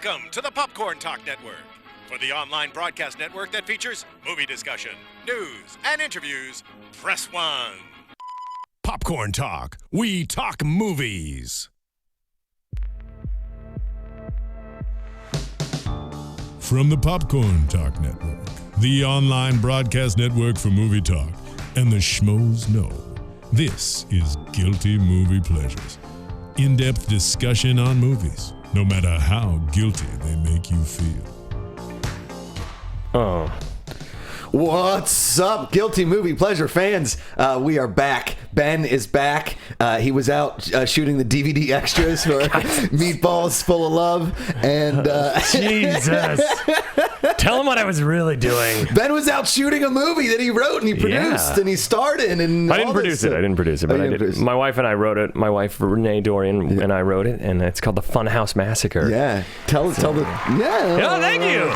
Welcome to the Popcorn Talk Network, for the online broadcast network that features movie discussion, news, and interviews. Press 1. Popcorn Talk. We talk movies. From the Popcorn Talk Network, the online broadcast network for movie talk, and the schmoes know, this is Guilty Movie Pleasures. In-depth discussion on movies, no matter how guilty they make you feel. Oh. What's up, Guilty Movie Pleasure fans? We are back. Ben is back. He was out shooting the DVD extras for Meatballs Full of Love. And Jesus. Tell him what I was really doing. Ben was out shooting a movie that he wrote and he produced and he starred in. And I didn't produce it, but I did. My wife and I wrote it. My wife, Renee Dorian, and I wrote it, and it's called The Funhouse Massacre. Yeah. Tell the... Yeah. Oh, thank you.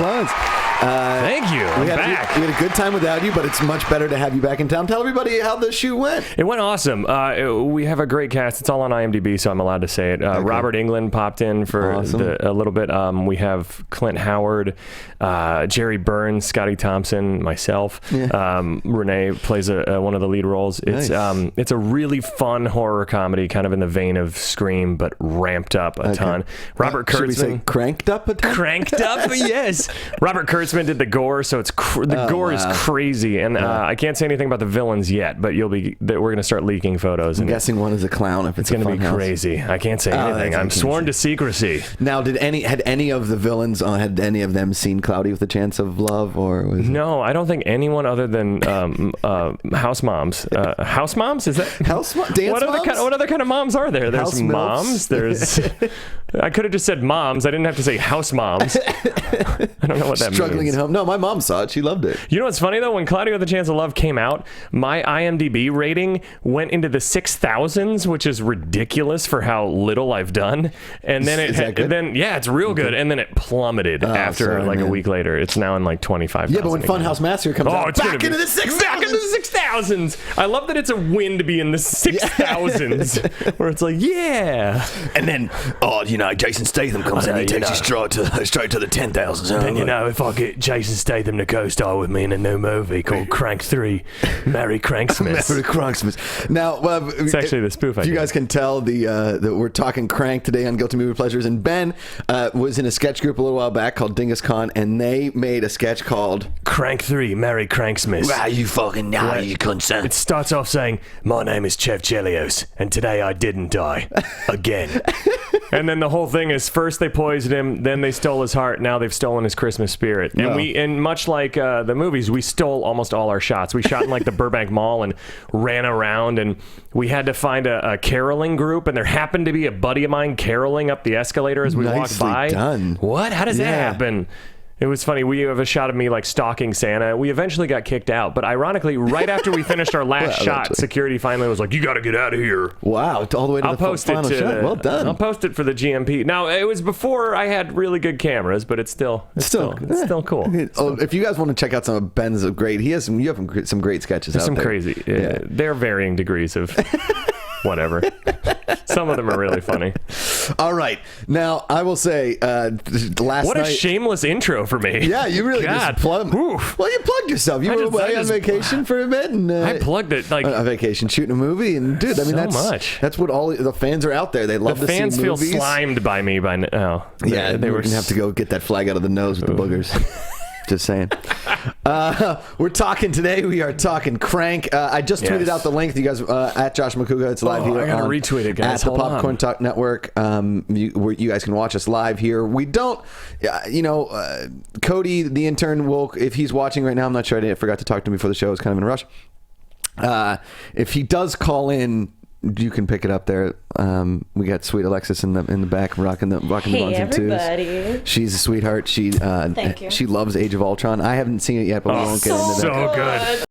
Thank you. I'm back. We had a good time without you, but it's much better to have you back in town. Tell everybody how the shoot went. It went awesome. We have a great cast. It's all on IMDb, so I'm allowed to say it. Okay. Robert Englund popped in for a little bit. We have Clint Howard, Jerry Burns, Scotty Thompson, myself. Yeah. Renee plays one of the lead roles. It's nice. It's a really fun horror comedy, kind of in the vein of Scream, but ramped up a ton. Robert Kurtzman. Should we say cranked up a ton? Cranked up, yes. Robert Kurtzman did the gore, so it's the gore is crazy, and I can't say anything about the villains yet, but we're going to start leaking photos. I'm guessing one is a clown. If it's going to be crazy. I can't say anything. I'm sworn to secrecy. Now, had any of the villains had any of them seen Cloudy with a Chance of Love, or was no? I don't think anyone other than house moms. House moms, is that house moms? Dance moms? What other kind of moms are there? There's moms. There's. I could have just said moms. I didn't have to say house moms. I don't know what that means. Struggling at home. No, my mom saw it. She loved it. You know what's funny though? When Cloudy with a Chance of Love came out, my IMDb rating went into the 6,000s, which is ridiculous for how little I've done. And then it's real good. And then it plummeted after a week later. It's now in like 25,000. Yeah, but when Funhouse Massacre comes out, it's back into the 6,000s. I love that it's a win to be in the 6,000s, where it's like, yeah. And then, Jason Statham comes in, he takes you straight to the 10,000s. And if I get Jason Statham to co-star with me in a new movie called Crank 3, Merry Cranksmas. Merry Cranksmas. Now, it's actually the spoof. You guys can tell that we're talking Crank today on Guilty Movie Pleasures, and Ben was in a sketch group a little while back called Dingus Con, and they made a sketch called Crank 3, Merry Cranksmas. Wow, you fucking now, you cunt. It starts off saying, "My name is Chev Chelios, and today I didn't die again." And then the whole thing is, first they poisoned him, then they stole his heart, now they've stolen his Christmas spirit. And much like the movies, we stole almost all our shots. We shot in like the Burbank Mall and ran around, and we had to find a caroling group, and there happened to be a buddy of mine caroling up the escalator as we walked by. Done. What? How does that happen? It was funny. We have a shot of me like stalking Santa. We eventually got kicked out, but ironically, right after we finished our last shot, security finally was like, "You got to get out of here." Wow, all the way to the final shot. Well done. I'll post it for the GMP. Now, it was before I had really good cameras, but it's still cool. If you guys want to check out some of Ben's great, you have some great sketches out there. Some crazy. They're varying degrees of whatever. Some of them are really funny. All right. Now, I will say, last night... What a shameless intro for me. Yeah, you really just plugged... Well, you plugged yourself. You were away on vacation for a bit. And, I plugged it. Like on vacation, shooting a movie. And, dude, I mean, that's what all the fans are out there. They love to see movies. The fans feel slimed by me by now. Yeah, they were going to have to go get that flag out of the nose with the boogers. Just saying. We're talking today. We are talking Crank. I just tweeted out the link. You guys at Josh Macuga. It's live here. I gotta retweet it, guys. At the Popcorn Talk Network. You guys can watch us live here. We don't. Cody, the intern, if he's watching right now, I'm not sure. I forgot to talk to him before the show. I was kind of in a rush. If he does call in, you can pick it up there. We got sweet Alexis in the back rocking the ones and twos. Everybody. She's a sweetheart. She Thank you. She loves Age of Ultron. I haven't seen it yet, but we won't get into that. So good.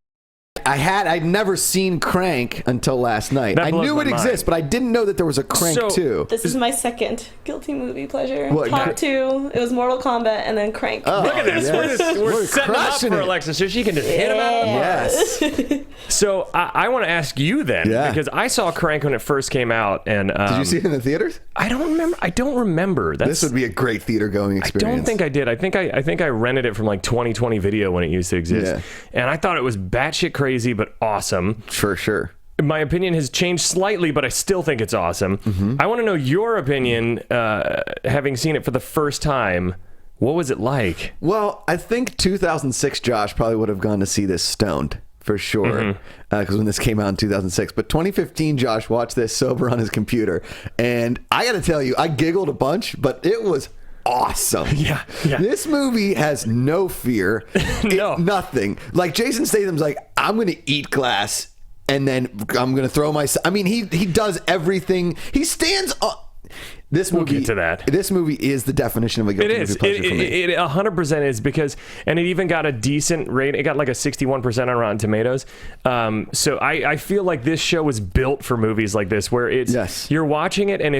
I'd never seen Crank until last night. I knew it exists, but I didn't know that there was a Crank 2. This is my second guilty movie pleasure. What? Top 2, it was Mortal Kombat and then Crank. Look at this. Yes. We're setting him up crushing for it. Alexa so she can just hit him out of the park. Yes. So I want to ask you then, because I saw Crank when it first came out, and Did you see it in the theaters? I don't remember. This would be a great theater going experience. I don't think I did. I think I rented it from like 2020 Video when it used to exist, and I thought it was batshit crazy but awesome. For sure. My opinion has changed slightly, but I still think it's awesome. Mm-hmm. I want to know your opinion, having seen it for the first time. What was it like? Well, I think 2006 Josh probably would have gone to see this stoned. For sure, because when this came out in 2006. But 2015, Josh watched this sober on his computer. And I got to tell you, I giggled a bunch, but it was awesome. Yeah. This movie has no fear. Nothing. Like, Jason Statham's like, I'm going to eat glass, and then I'm going to throw myself. I mean, he does everything. He stands up. This movie, we'll get to that. This movie is the definition of a guilty movie pleasure for me. It 100% is, because, and it even got a decent rate. It got like a 61% on Rotten Tomatoes. So I feel like this show was built for movies like this, where it's you're watching it, and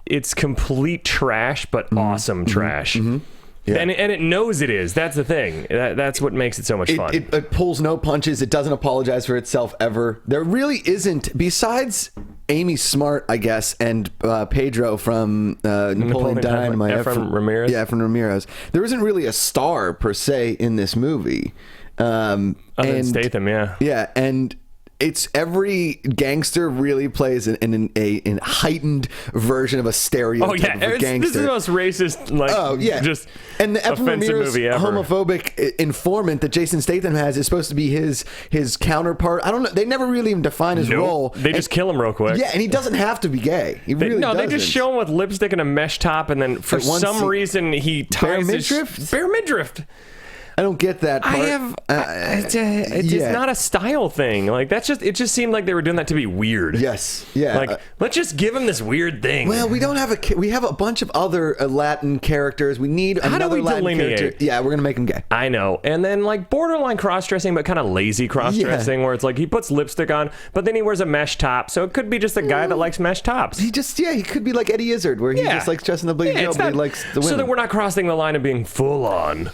it's complete trash, but awesome trash. Mm-hmm. Yeah. And it knows it is. That's the thing. That's what makes it so much fun. It pulls no punches. It doesn't apologize for itself ever. There really isn't, besides Amy Smart, I guess, and Pedro from Napoleon Dynamite. Efren Ramirez. Yeah, Efren Ramirez. There isn't really a star, per se, in this movie. Other than Statham, yeah. Yeah, and it's every gangster really plays in a heightened version of a stereotype of a gangster. This is the most racist, just and the Efren Ramirez movie ever. Homophobic informant that Jason Statham has is supposed to be his counterpart. I don't know. They never really even define his role. They just kill him real quick. Yeah, and he doesn't have to be gay. He really doesn't. They just show him with lipstick and a mesh top, and then for some reason he ties bare midriff. I don't get that part. It's not a style thing. Like, it just seemed like they were doing that to be weird. Yes. Yeah. Like, let's just give him this weird thing. Well, we have a bunch of other Latin characters. We need another Latin character. Yeah, we're going to make him gay. I know. And then, like, borderline cross-dressing, but kind of lazy cross-dressing, where it's like he puts lipstick on, but then he wears a mesh top. So it could be just a guy that likes mesh tops. He could be like Eddie Izzard, where he just likes dressing the Bleeding Joe, but he likes the women. So that we're not crossing the line of being full-on.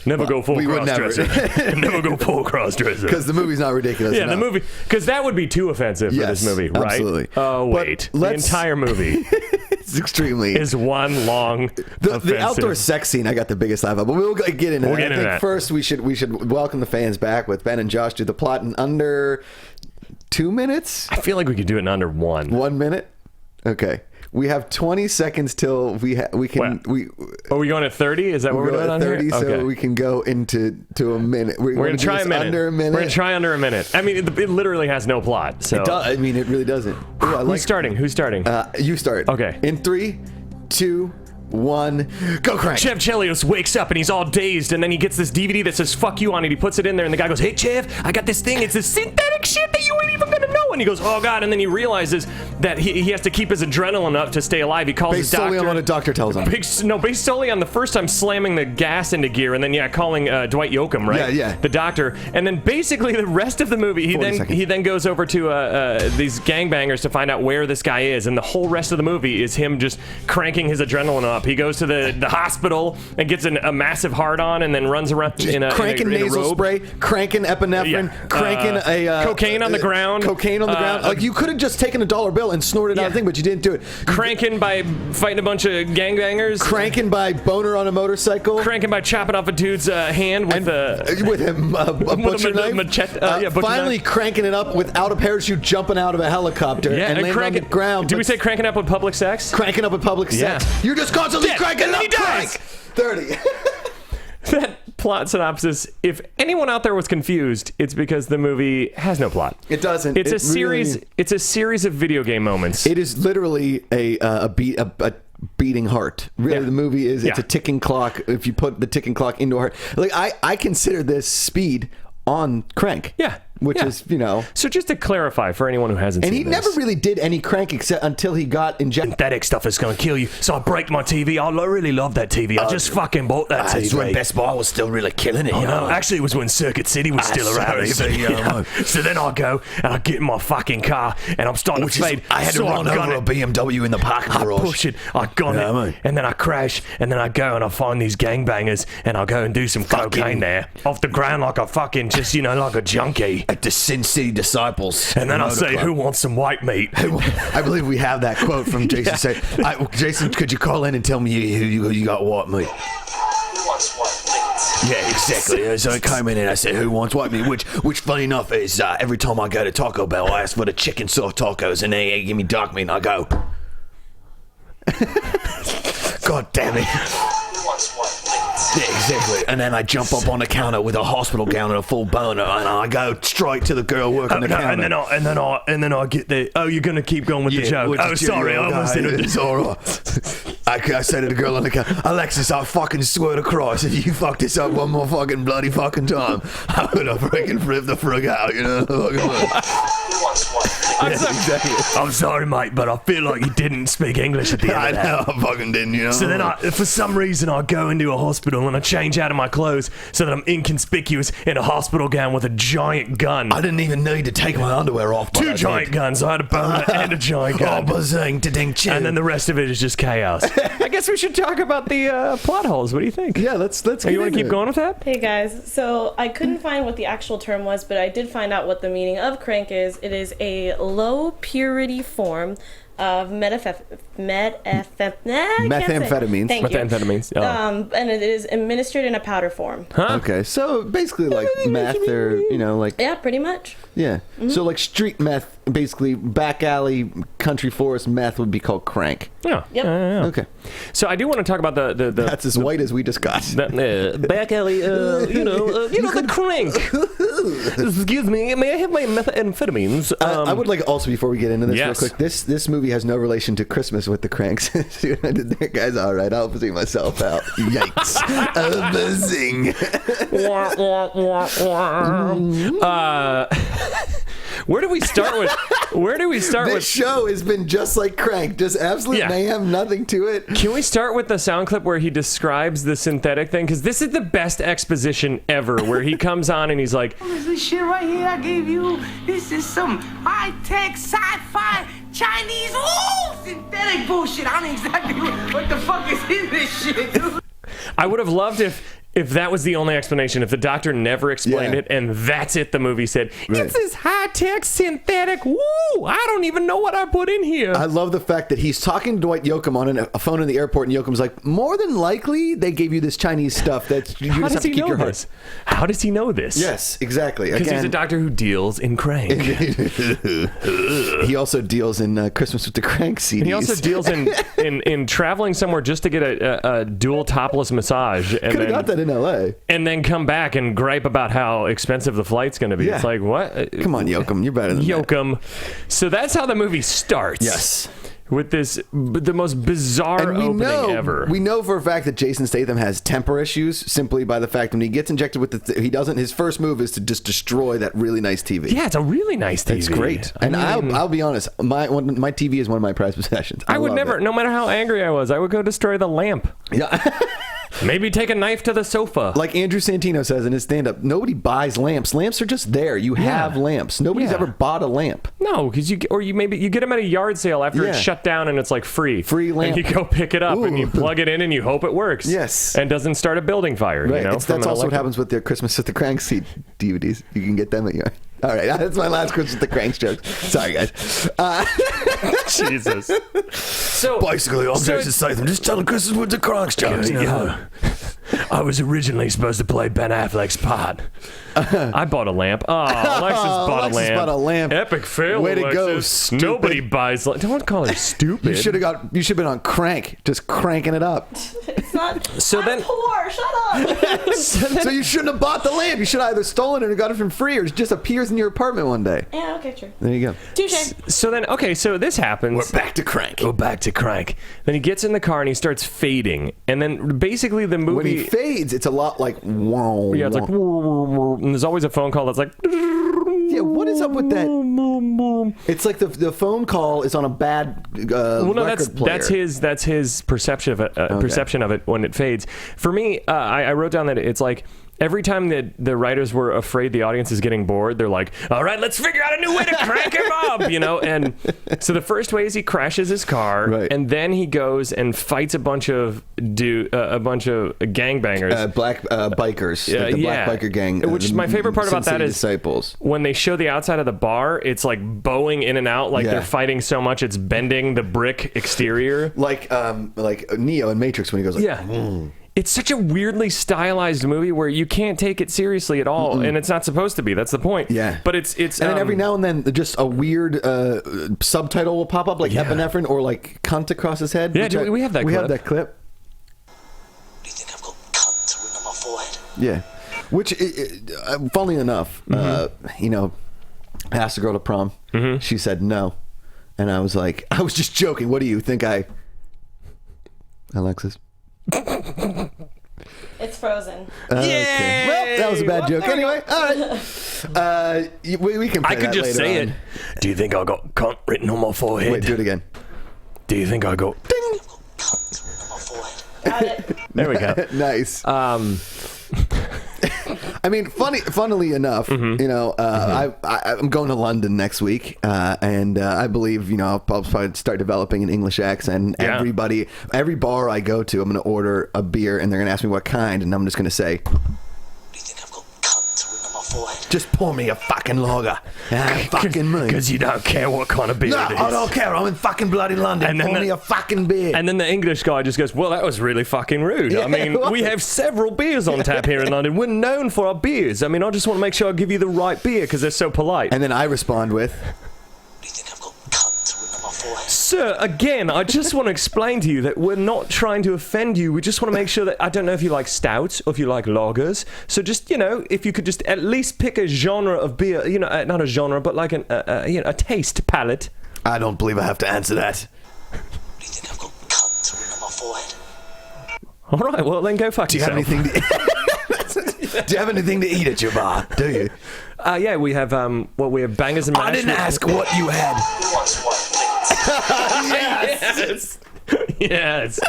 Never go full cross-dresser. Never go full cross-dresser. Because the movie's not ridiculous enough. The movie, because that would be too offensive for this movie, right? Absolutely. Oh, wait. The entire movie it's extremely is one long the outdoor sex scene I got the biggest laugh of, but we'll get into that. I think first we should welcome the fans back with Ben and Josh do the plot in under 2 minutes. I feel like we could do it in under 1 minute. Okay. We have 20 seconds till we can. Are we going at 30? Is that what we're doing on 30, here? so okay. we can go into a minute. We're going to try under a minute. We're going to try under a minute. I mean, it literally has no plot. So I mean, it really doesn't. Ooh, Who's starting? You start. Okay. In 3, 2, 1, go Crank. Chev Chelios wakes up and he's all dazed, and then he gets this DVD that says "fuck you" on it. He puts it in there, and the guy goes, "Hey Chev, I got this thing. It's this synthetic shit that you ain't even gonna know." And he goes, "Oh God!" And then he realizes that he has to keep his adrenaline up to stay alive. He calls his doctor. Based solely on what a doctor tells him. Based solely on the first time slamming the gas into gear, and then calling Dwight Yoakam, right? Yeah. The doctor, and then basically the rest of the movie, he then goes over to these gangbangers to find out where this guy is, and the whole rest of the movie is him just cranking his adrenaline up. He goes to the hospital and gets a massive hard-on, and then runs around cranking nasal spray, cranking epinephrine, cranking cocaine on the ground. Like, you could have just taken a $1 bill and snorted out a thing, but you didn't do it. Cranking by fighting a bunch of gangbangers. Cranking by boner on a motorcycle. Cranking by chopping off a dude's hand with a butcher knife. Machete. Finally cranking it up without a parachute, jumping out of a helicopter and landing on the ground. Did we say cranking up with public sex? Cranking up with public sex. You're just constantly cranking up. He dies. 30. That plot synopsis, if anyone out there was confused, it's because the movie has no plot. It doesn't. It's a series of video game moments. It is literally a beating heart. Really, the movie is it's a ticking clock. If you put the ticking clock into a heart, like I consider this Speed on Crank. Yeah. which is, you know. So just to clarify for anyone who hasn't And seen he this. never really did any crank except until he got injected. Synthetic stuff is going to kill you. So I break my TV. I really love that TV. I just fucking bought that TV. It's when Best Buy was still really killing it. Oh, you know? no, actually, it was when Circuit City was still around. Even. So then I go and I get in my fucking car and I'm starting to fade. I had to run over a BMW in the parking garage. I push it, I gun it, and then I crash, and then I go and I find these gangbangers, and I'll go and do some cocaine there off the ground like a fucking just like a junkie. At the Sin City Disciples. And then I'll say, "Who wants some white meat?" I believe we have that quote from Jason. Say, Jason, could you call in and tell me who you got white meat? Yeah, exactly. So I came in and I said, "Who wants white meat?" Which funny enough, is every time I go to Taco Bell, I ask for the chicken soft tacos, and they give me dark meat, and I go, "God damn it!" Yeah, exactly. And then I jump up on the counter with a hospital gown and a full boner, and I go straight to the girl working the counter. And then I get there. Oh, you're gonna keep going with the joke. Oh, sorry, I almost did it. It's all right. I say to the girl on the counter, "Alexis, I fucking swear to Christ, if you fuck this up one more fucking bloody fucking time, I'm gonna freaking flip the frig out, you know?" I'm sorry, mate, but I feel like you didn't speak English at the end of that. I know, I fucking didn't, you know. So then for some reason, I go into a hospital and I change out of my clothes so that I'm inconspicuous in a hospital gown with a giant gun. I didn't even need to take my underwear off. Two giant guns. I had a boner and a giant gun. Oh, bazing, da-ding, choo. And then the rest of it is just chaos. I guess we should talk about the plot holes. What do you think? Yeah, let's. You want to keep going with that? Hey guys, so I couldn't find what the actual term was, but I did find out what the meaning of crank is. It is a low purity form of methamphetamines. Thank you. Methamphetamines. Oh. And it is administered in a powder form. Huh? Okay, so basically like meth, or like Yeah, pretty much. yeah. So like street meth, basically back alley, country forest meth would be called crank. Yeah. Yep. Okay, So I do want to talk about the that's as white as we discussed. back alley, the crank. Excuse me, may I have my methamphetamines? I would like also, before we get into this Yes. real quick, this movie has no relation to Christmas with the cranks. See what I did there, guys? All right, I'll see myself out. Yikes! Buzzing. Where do we start with? This show has been just like crank, just absolute mayhem, nothing to it. Can we start with the sound clip where he describes the synthetic thing? Because this is the best exposition ever, where he comes on and he's like, This shit right here I gave you, this is some high-tech sci-fi Chinese synthetic bullshit. I know exactly what the fuck is in this shit, dude. I would have loved if that was the only explanation, if the doctor never explained it, and that's it, the movie said, it's this high-tech synthetic, woo, I don't even know what I put in here. I love the fact that he's talking to Dwight Yoakam on a phone in the airport, and Yoakam's like, more than likely, they gave you this Chinese stuff that you just have to keep your heart. How does he know this? Yes, exactly. Because he's a doctor who deals in crank. He also deals in Christmas with the Crank CDs. And he also deals in traveling somewhere just to get a dual topless massage. And could have got that in L.A. And then come back and gripe about how expensive the flight's going to be. Yeah. It's like, what? Come on, Yoakam, you're better than Yoakam. So that's how the movie starts. Yes. With the most bizarre opening ever. We know for a fact that Jason Statham has temper issues simply by the fact when he gets injected with his first move is to just destroy that really nice TV. Yeah, it's a really nice TV. It's great. And I'll be honest, my TV is one of my prized possessions. I would never, no matter how angry I was, I would go destroy the lamp. Yeah. Maybe take a knife to the sofa. Like Andrew Santino says in his stand-up, nobody buys lamps. Lamps are just there. You have lamps. Nobody's ever bought a lamp. No, because you get them at a yard sale after it's shut down and it's like free. Free lamp. And you go pick it up and you plug it in and you hope it works. Yes. And doesn't start a building fire. Right. You know, That's also what happens with their Christmas with the Crank seed DVDs. You can get them at your... All right, that's my last Christmas with the Cranks jokes. Sorry, guys. Jesus. So basically, I'm Jason Statham, just telling Christmas with the Cranks jokes. I was originally supposed to play Ben Affleck's part. I bought a lamp. Oh, Alexis bought a lamp. Epic fail, Way to go, Alexis. stupid. Nobody buys lamps. Don't call her stupid. You should have been on Crank, just cranking it up. It's not. So I'm then- poor. Shut up. So you shouldn't have bought the lamp. You should have either stolen it or got it from free, or it just appears in your apartment one day. Yeah. Okay. True. There you go. Touche. So then, okay, so this happens. We're back to Crank. Go back to Crank. Then he gets in the car and he starts fading. And then basically the movie... When he fades, it's a lot like whoa. Yeah, it's like... And there's always a phone call that's like... what is up with that? It's like the phone call is on a bad record player. That's his perception of it. Perception of it when it fades. For me, I wrote down that it's like every time that the writers were afraid the audience is getting bored, they're like, "All right, let's figure out a new way to crank him up," you know. And so the first way is he crashes his car, right. and then he goes and fights a bunch of gangbangers, black bikers, like the black biker gang. Which is my favorite part about that is disciples. When they show the outside of the bar, it's like bowing in and out, like they're fighting so much it's bending the brick exterior, like Neo in Matrix when he goes like, It's such a weirdly stylized movie where you can't take it seriously at all, and it's not supposed to be. That's the point. Yeah. But it's and then every now and then just a weird subtitle will pop up, like epinephrine or like cunt across his head. Yeah, we have that clip. We have that clip. Do you think I've got cunt written on my forehead? Yeah. Which, funnily enough, you know, I asked a girl to prom. She said no. And I was like, I was just joking. What do you think Alexis? It's Frozen. Okay. Well, that was a bad joke. Anyway, all right. We can play I could that just later say on. it. Do you think I got cunt written on my forehead? Wait, do it again. Do you think I got Ding. cunt written on my forehead? Got it. There we go. Nice. I mean, funnily enough, you know, I'm going to London next week, and I believe, you know, I'll probably start developing an English accent. Yeah. Every bar I go to, I'm going to order a beer, and they're going to ask me what kind, and I'm just going to say, Do you think I've got cunt written on my forehead? just pour me a fucking lager. Fucking me. Because you don't care what kind of beer No, it is. I don't care. I'm in fucking bloody London. And then Pour me a fucking beer. And then the English guy just goes, "Well, that was really fucking rude. I mean, we have several beers on tap here in London. We're known for our beers. I mean, I just want to make sure I give you the right beer because they're so polite." And then I respond with, Do you think I've got cunt written on my forehead? Sir, again, I just want to explain to you that we're not trying to offend you. We just want to make sure that, I don't know if you like stouts or if you like lagers. So just, you know, if you could just at least pick a genre of beer, you know, not a genre, but like a taste palette. I don't believe I have to answer that. Do you think I've got cunt written on my forehead? All right, well, then go fuck Do you yourself. have anything to Do you have anything to eat at your bar? Do you? Yeah, we have, we have bangers and mash. I didn't ask what you had. Yes. Yes.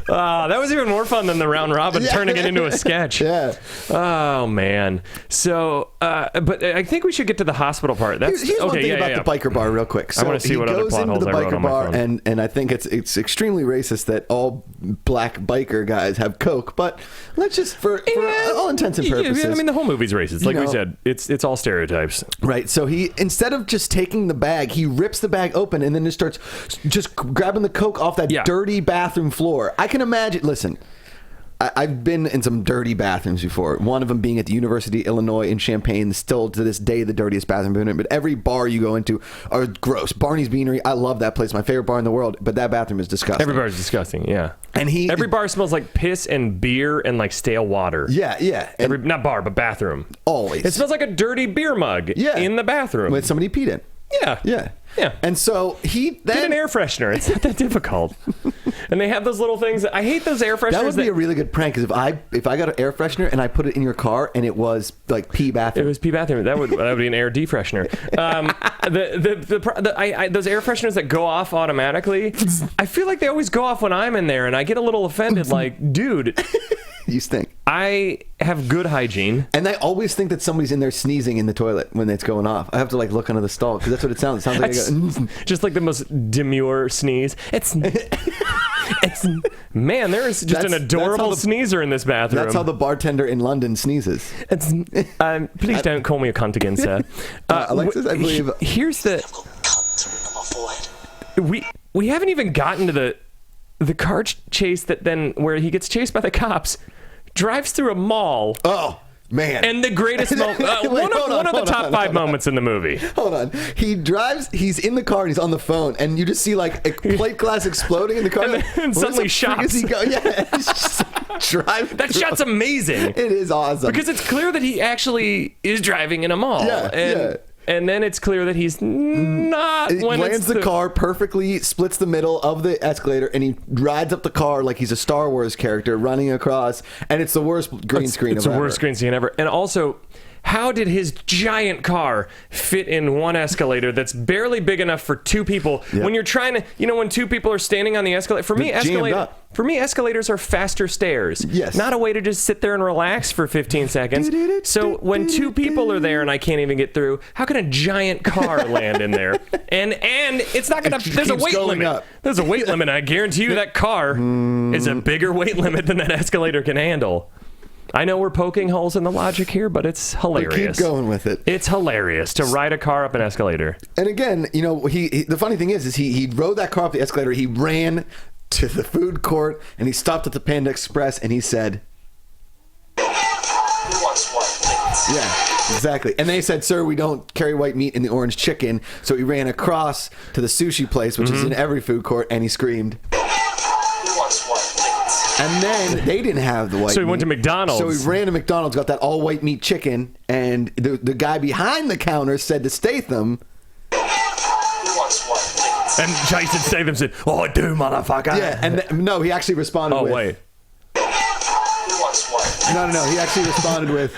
That was even more fun than the round robin, turning it into a sketch. Yeah. Oh man. So, but I think we should get to the hospital part. That's Here's one okay. thing about the biker bar, real quick. So I wanna see what other plot holes I wrote on my phone. and I think it's extremely racist that all black biker guys have coke. But let's just for all intents and purposes. Yeah, I mean, the whole movie's racist. Like You we know. said, it's all stereotypes. Right, so he, instead of just taking the bag, he rips the bag open and then just starts just grabbing the coke off that dirty bathroom floor. I can imagine, listen, I've been in some dirty bathrooms before. One of them being at the University of Illinois in Champaign, still to this day the dirtiest bathroom in it. But every bar you go into are gross. Barney's Beanery, I love that place, my favorite bar in the world. But that bathroom is disgusting. Every bar is disgusting. Yeah. And every bar smells like piss and beer and like stale water. Yeah. And not bar, but bathroom. Always. It smells like a dirty beer mug. In the bathroom. When somebody peed in. Yeah. And so he then get an air freshener. It's not that difficult. And they have those little things. I hate those air fresheners. That would be a really good prank. Because if I got an air freshener and I put it in your car and it was like pee bathroom. It was pee bathroom. That would be an air defreshener. Those air fresheners that go off automatically. I feel like they always go off when I'm in there, and I get a little offended. Like, dude, you stink. I have good hygiene. And I always think that somebody's in there sneezing in the toilet when it's going off. I have to like look under the stall because that's what it sounds. It sounds like just like the most demure sneeze. It's man, there is just an adorable sneezer in this bathroom. That's how the bartender in London sneezes. Please don't call me a cunt again, sir. Alexis, I believe. Here's the. We haven't even gotten to the car chase where he gets chased by the cops, drives through a mall. Oh. Man. And the greatest moment, one of the top 5 moments in the movie. Hold on. He drives, he's in the car and he's on the phone, and you just see like a plate glass exploding in the car. And then suddenly shots. Yeah, he's just driving. That shot's amazing. It is awesome. Because it's clear that he actually is driving in a mall. Yeah. And then it's clear that he's not. He lands the car perfectly, splits the middle of the escalator, and he rides up the car like he's a Star Wars character running across. And it's the worst green screen. It's the worst green screen ever. And also, how did his giant car fit in one escalator that's barely big enough for two people? Yep. When you're trying to, when two people are standing on the escalator, for me, escalators are faster stairs. Yes. Not a way to just sit there and relax for 15 seconds. So when two people are there and I can't even get through, how can a giant car land in there? And it's not going to, there's a weight limit. Up. There's a weight limit. I guarantee you that car is a bigger weight limit than that escalator can handle. I know we're poking holes in the logic here, but it's hilarious. Keep going with it. It's hilarious to ride a car up an escalator. And again, he the funny thing is he rode that car up the escalator. He ran to the food court and he stopped at the Panda Express and he said, Who wants white meat? yeah, exactly. And they said, sir, we don't carry white meat in the orange chicken. So he ran across to the sushi place, which is in every food court, and he screamed, Who wants white meat? and then they didn't have the white meat. So he went to McDonald's. So he ran to McDonald's, got that all white meat chicken, and the guy behind the counter said to Statham, Who wants white meat? And Jason Statham said, "Oh, I do, motherfucker." yeah, and no, he actually responded Oh, with, wait. Who wants white meat? No, he actually responded with,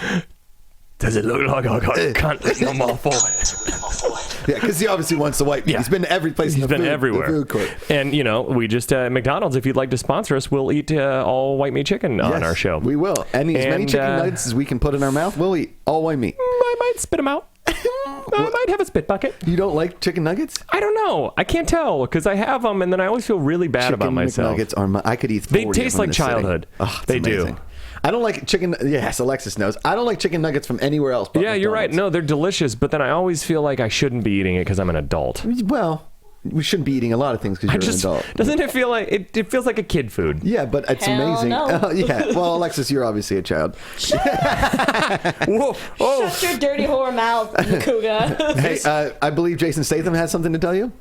Does it look like I got cunt written on my forehead? Written on my forehead. yeah, because he obviously wants the white meat. Yeah. He's been to every place in He's the been food, everywhere. the food court. And, we just, McDonald's, if you'd like to sponsor us, we'll eat all white meat chicken on Yes, our show. we will. And as many And, chicken nuggets as we can put in our mouth, we'll eat all white meat. I might spit them out. I might have a spit bucket. You don't like chicken nuggets? I don't know. I can't tell because I have them and then I always feel really bad Chicken about myself. McNuggets are I could eat 40 They of taste them like in a sitting. childhood. Oh, it's They do. amazing. I don't like chicken. Yes, Alexis knows. I don't like chicken nuggets from anywhere else. But Yeah, you're right. McDonald's. No, they're delicious, but then I always feel like I shouldn't be eating it because I'm an adult. Well, we shouldn't be eating a lot of things because you're an adult. Doesn't it feel like it feels like a kid food? Yeah, but it's Hell amazing. no. Yeah. Well, Alexis, you're obviously a child. Whoa! Oh, Shut your dirty whore mouth, Macuga. Hey, I believe Jason Statham has something to tell you.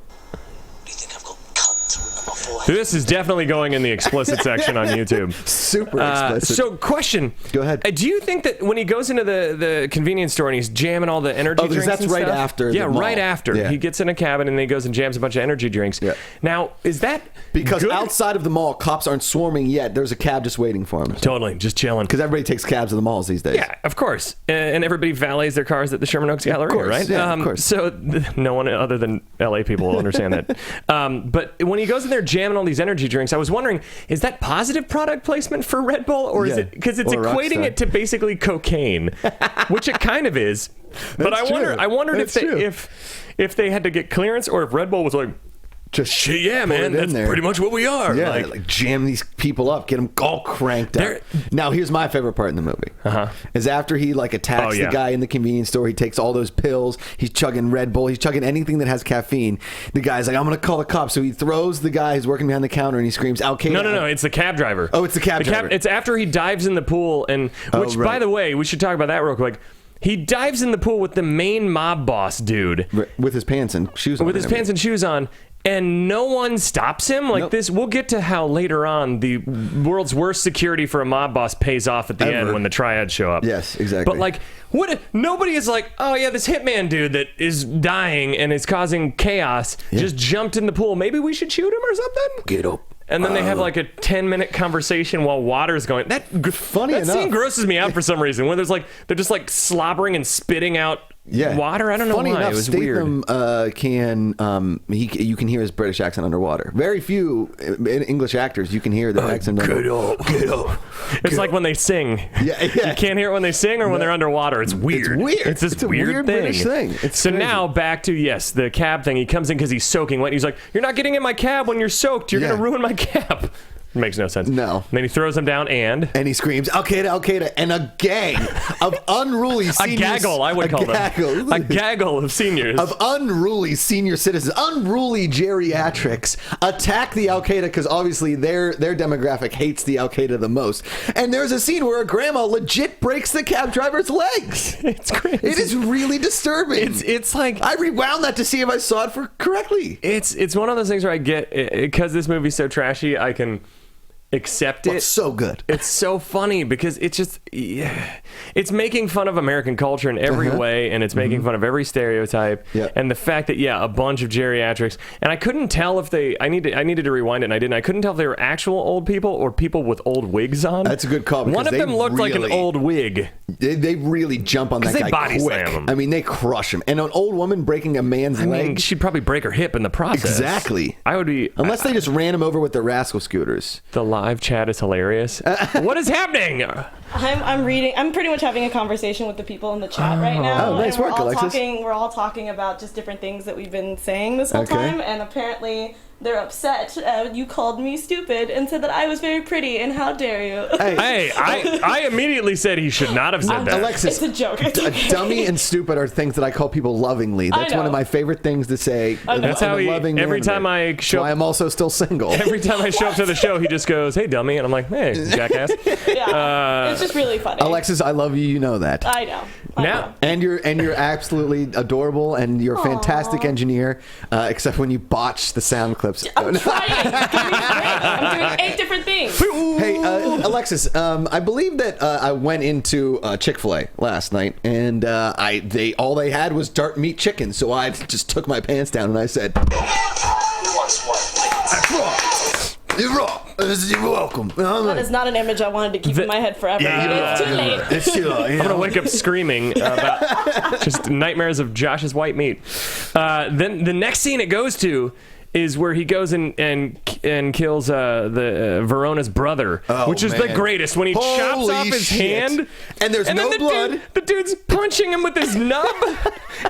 Do you think I've got cunt written on my forehead? this is definitely going in the explicit section on YouTube. Super explicit. So, question. Go ahead. Do you think that when he goes into the convenience store and he's jamming all the energy because drinks that's and right stuff? after the Yeah, mall. right after. Yeah. He gets in a cabin and then he goes and jams a bunch of energy drinks. Yeah. Now, is that because good? outside of the mall, cops aren't swarming yet. There's a cab just waiting for him. Totally, just chilling. Because everybody takes cabs at the malls these days. Yeah, of course. And everybody valets their cars at the Sherman Oaks Galleria, course, right? yeah, of course. So no one other than LA people will understand that. But when he goes in there jamming all these energy drinks, I was wondering, is that positive product placement for Red Bull? Or is Yeah. it because it's Or equating Rockstar. it to basically cocaine, which it kind of is. But That's true. I wondered That's if true. if they had to get clearance or if Red Bull was like, Just shit, yeah, put man, it in that's there. pretty much what we are. Yeah, like jam these people up, get them all cranked up. Now, here's my favorite part in the movie. Is after he attacks Oh, yeah. the guy in the convenience store, he takes all those pills, he's chugging Red Bull, he's chugging anything that has caffeine. The guy's like, I'm going to call the cops. So he throws the guy who's working behind the counter and he screams, Al Qaeda. No, it's the cab driver. Oh, it's the cab driver. It's after he dives in the pool, and which, by right. the way, we should talk about that real quick. He dives in the pool with the main mob boss dude, With his pants and shoes on. with his pants and shoes on, and no one stops him. Like Nope. this, we'll get to how later on the world's worst security for a mob boss pays off at the Ever. end when the triads show up. Yes, exactly. But like, what? Nobody is like, oh yeah, this hitman dude that is dying and is causing chaos just jumped in the pool. Maybe we should shoot him or something. Get up. And then they have like a 10-minute conversation while water's going. That Funny that scene enough. grosses me out for some reason. When they're just like slobbering and spitting out water. I don't know Funny why. enough, It was Statham, weird. you can hear his British accent underwater. Very few English actors you can hear their accent underwater. Get up. It's like when they sing. Yeah. You can't hear it when they sing or when they're underwater. It's weird. weird. It's this It's a weird, weird thing. British thing. It's so crazy. now back to the cab thing. He comes in because he's soaking wet. He's like, "You're not getting in my cab when you're soaked. You're Yeah. gonna ruin my cab." Makes no sense. No. And then he throws him down and And he screams, Al Qaeda, Al Qaeda, and a gang of unruly a seniors. gaggle, I would call them. A gaggle of seniors. Of unruly senior citizens, unruly geriatrics attack the Al Qaeda because obviously their demographic hates the Al Qaeda the most. And there's a scene where a grandma legit breaks the cab driver's legs. It's crazy. It is really disturbing. It's like I rewound that to see if I saw it correctly. it's one of those things where I get because this movie's so trashy. accept it. It's so good. It's so funny because it's just, it's making fun of American culture in every way, and it's making fun of every stereotype. Yeah. And the fact that, a bunch of geriatrics, and I couldn't tell if I needed to rewind it, and I didn't. I couldn't tell if they were actual old people or people with old wigs on. That's a good call. One of them looked like an old wig. They really jump on that they guy body quick. slam him. I mean, they crush him. And an old woman breaking a man's leg. She'd probably break her hip in the process. Exactly. I would be... Unless they just ran him over with their rascal scooters. The live chat is hilarious. What is happening? I'm reading. I'm pretty much having a conversation with the people in the chat right now. Oh, nice and work, Alexis. We're all talking about just different things that we've been saying this whole time, and apparently they're upset. You called me stupid and said that I was very pretty, and how dare you? Hey, I immediately said he should not have said that. Alexis, It's a joke. It's okay. Dummy and stupid are things that I call people lovingly. That's one of my favorite things to say. That's how every time I show up, I'm also still single. Every time I show up to the show, he just goes, "Hey, dummy," and I'm like, "Hey, jackass." It's just really funny. Alexis, I love you. You know that. I know. Now, and you're absolutely adorable, and you're a fantastic engineer, except when you botch the sound clips. I'm trying. I'm doing 8 different things. Hey, Alexis, I believe that I went into Chick-fil-A last night, and all they had was dark meat chicken, so I just took my pants down and I said, "You're wrong. You're welcome." That is not an image I wanted to keep in my head forever. It's too late. It's too late. I'm gonna wake up screaming about just nightmares of Josh's white meat. Then the next scene it goes to is where he goes and kills the Verona's brother, which is the greatest. When he chops off his hand, and there's no blood. The dude's punching him with his nub,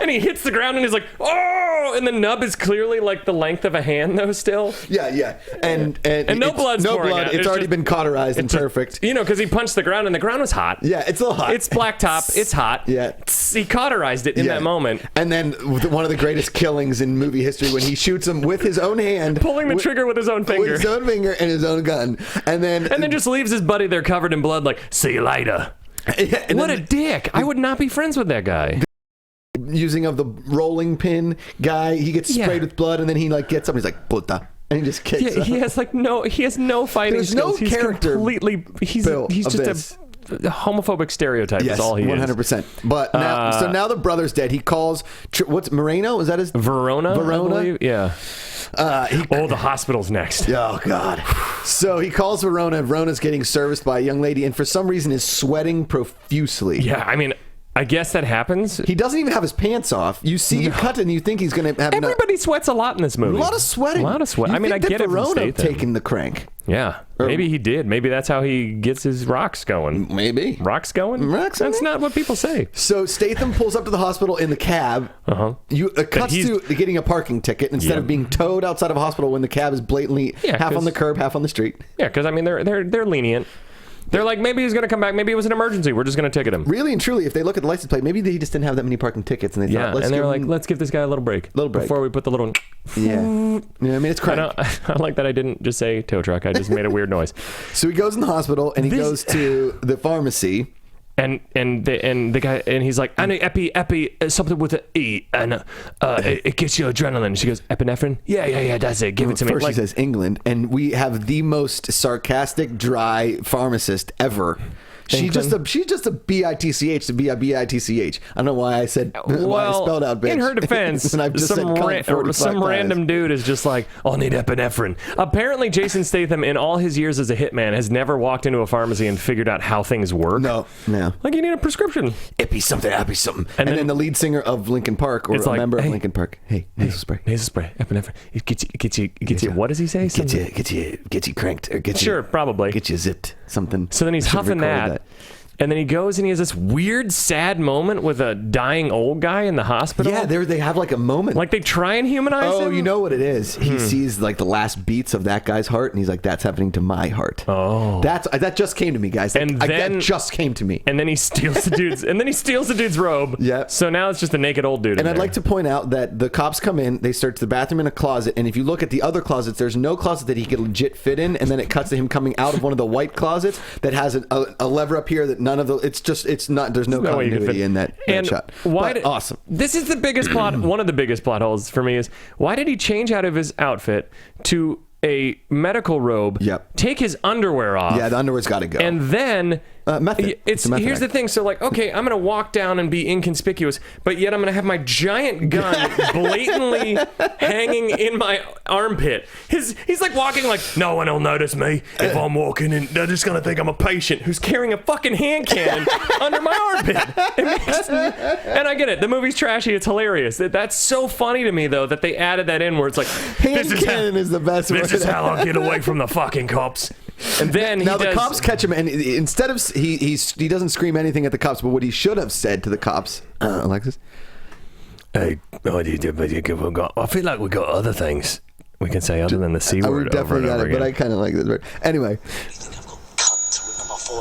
and he hits the ground, and he's like, "Oh!" And the nub is clearly like the length of a hand, though. Still, yeah, and no blood's pouring out. It's already been cauterized and perfect. Because he punched the ground, and the ground was hot. Yeah, it's a little hot. It's blacktop. It's hot. Yeah, he cauterized it in that moment. And then one of the greatest killings in movie history when he shoots him with his own hand, pulling the trigger with his own finger, and his own gun, and then just leaves his buddy there covered in blood, like, "See you later." What a dick! I would not be friends with that guy. Using of the rolling pin guy, he gets sprayed with blood, and then he gets up and he's like, "Puta," and he just kicks. He has no fighting There's skills. no character. He's just a homophobic stereotype. Yes, is all he 100%. is. But now the brother's dead. He calls what's Moreno? Is that his Verona? I believe? Yeah. The hospital's next. Oh God! So he calls Verona. Verona's getting serviced by a young lady, and for some reason is sweating profusely. Yeah, I mean, I guess that happens. He doesn't even have his pants off. You see, you cut and you think he's going to have. Everybody sweats a lot in this movie. A lot of sweating. I mean, I get it. Verona taking the crank. Yeah, maybe he did. Maybe that's how he gets his rocks going. Maybe rocks going. That's not what people say. So Statham pulls up to the hospital in the cab. You cuts to getting a parking ticket instead of being towed outside of a hospital when the cab is blatantly half on the curb, half on the street. Yeah, because I mean they're lenient. They're like, maybe he's going to come back. Maybe it was an emergency. We're just going to ticket him. Really and truly, if they look at the license plate, maybe they just didn't have that many parking tickets, and they thought, let's give this guy a little break. Before we put the little. Yeah. I mean, it's crank. I like that I didn't just say tow truck. I just made a weird noise. So he goes in the hospital and he goes to the pharmacy. And the guy, and he's like, I need epi, something with an E, and it gets you adrenaline. She goes, epinephrine? Yeah, that's it. Give it to me. First she says England, and we have the most sarcastic, dry pharmacist ever. She's just a bitch to be a bitch. I don't know why I said why I spelled out bitch. In her defense, and I've just some random dude is just like, I'll need epinephrine. Apparently, Jason Statham, in all his years as a hitman, has never walked into a pharmacy and figured out how things work. No. Like, you need a prescription. Epi something. And then the lead singer of Linkin Park, or a member of Linkin Park, hey, nasal spray, epinephrine. It gets you. What does he say? Gets you cranked, or probably get you zipped. Something. So then he's huffing that. And then he goes and he has this weird, sad moment with a dying old guy in the hospital. Yeah, they have like a moment. Like they try and humanize him. Oh, you know what it is? He sees like the last beats of that guy's heart, and he's like, "That's happening to my heart." Oh, that just came to me, guys. That just came to me. And then he steals the dude's robe. Yeah. So now it's just a naked old dude. And I'd like to point out that the cops come in, they search the bathroom and a closet, and if you look at the other closets, there's no closet that he could legit fit in, and then it cuts to him coming out of one of the white closets that has a lever up here that none of the. It's not. There's no continuity in that shot. Awesome. This is the biggest plot. One of the biggest plot holes for me is, why did he change out of his outfit to a medical robe, take his underwear off. Yeah, the underwear's got to go. And then method. Here's the thing. So like, okay, I'm gonna walk down and be inconspicuous, but yet I'm gonna have my giant gun blatantly hanging in my armpit. He's like walking like, no one will notice me if I'm walking, and they're just gonna think I'm a patient who's carrying a fucking hand cannon under my armpit. And I get it. The movie's trashy. It's hilarious. That's so funny to me though that they added that in where it's like, hand cannon is the best. This is how I'll get away from the fucking cops. And then the cops catch him, and instead of he doesn't scream anything at the cops, but what he should have said to the cops, Alexis. Hey, I feel like we got other things we can say other than the C word. We definitely got it, again. but I kind of like this word. Anyway.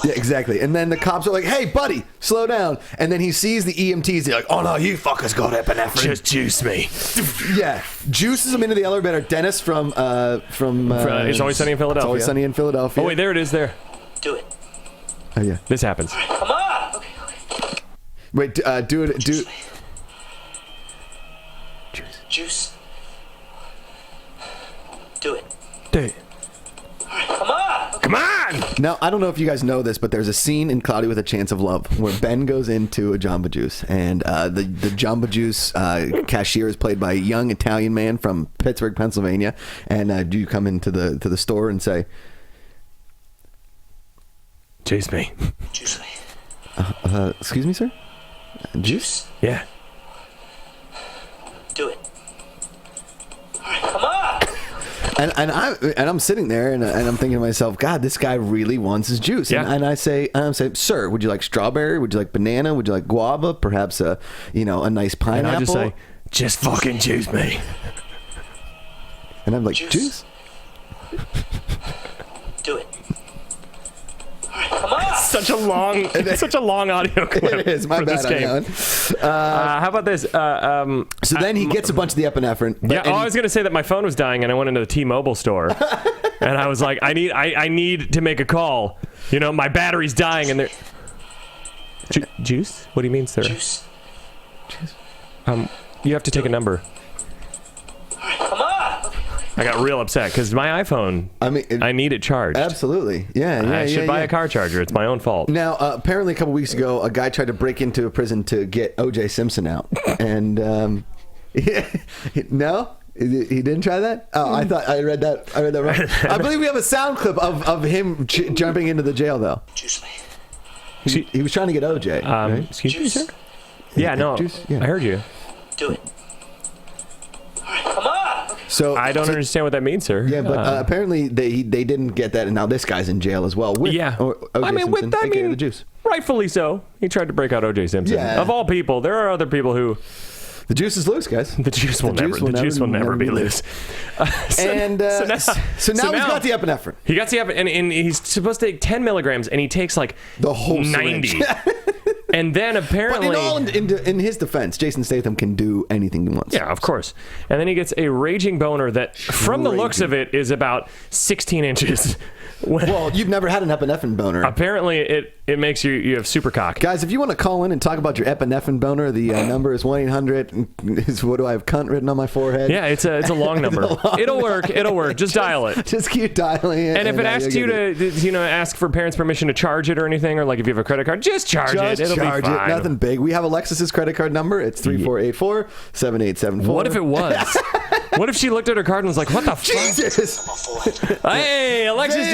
Yeah, exactly. And then the cops are like, "Hey, buddy, slow down." And then he sees the EMTs. He's like, "Oh no, you fuckers got epinephrine. Just juice me." Yeah, juices him into the elevator. Dennis from It's Always Sunny in Philadelphia. It's Always Sunny in Philadelphia. Oh wait, there it is. There. Do it. Oh yeah. This happens. Come on. Okay. Wait, do it. Do. Juice. Do it. Do it. Come on. Come on. Now, I don't know if you guys know this, but there's a scene in Cloudy with a Chance of Love where Ben goes into a Jamba Juice, and the Jamba Juice cashier is played by a young Italian man from Pittsburgh, Pennsylvania. And do you come into the store and say, "Juice me." Juice me. Excuse me, sir? Juice? Yeah. Do it. All right, come on. And I'm sitting there and I'm thinking to myself, God, this guy really wants his juice. Yeah. And I say, "Sir, would you like strawberry? Would you like banana? Would you like guava? Perhaps a nice pineapple?" And I just say, "Just fucking juice me." And I'm like, "Juice?" Do it. All right, come on. Such a long audio clip. It is. My for bad this on game. that one. How about this? So then he gets a bunch of the epinephrine. I was gonna say that my phone was dying, and I went into the T-Mobile store, and I was like, I need to make a call. My battery's dying, and they're juice. What do you mean, sir? Juice. You have to take a number. All right, come on. I got real upset because my iPhone. I need it charged. Absolutely. Yeah. I should buy a car charger. It's my own fault. Now, apparently, a couple weeks ago, a guy tried to break into a prison to get O.J. Simpson out, and no. He didn't try that? Oh, I thought I read that wrong. I believe we have a sound clip of him jumping into the jail, though. Juice me. He was trying to get OJ. Right? Excuse me, sir? Yeah, no. Yeah. I heard you. Do it. All right, come on. So I don't understand what that means, sir. Yeah, but apparently they didn't get that, and now this guy's in jail as well. With O.J. Simpson, aka the juice. Rightfully so. He tried to break out O.J. Simpson. Yeah. Of all people, there are other people who. The juice is loose, guys. The juice will never be loose. So now he's got the epinephrine. He got the epinephrine, and he's supposed to take 10 milligrams, and he takes like the whole 90. And then apparently, but in his defense, Jason Statham can do anything he wants. Yeah, of course. And then he gets a raging boner that, from the looks of it, is about 16 inches. Well, you've never had an epinephrine boner. Apparently, it makes you have super cock. Guys, if you want to call in and talk about your epinephrine boner, the number is 1-800. What do I have? Cunt written on my forehead. Yeah, it's a long number. It'll work. Just dial it. Just keep dialing it. And if it asks you to ask for parents' permission to charge it or anything, or like if you have a credit card, just charge it. It'll be fine. Nothing big. We have Alexis's credit card number. It's 3484-7874. What if it was? What if she looked at her card and was like, "What the Jesus. fuck?" Hey, Alexis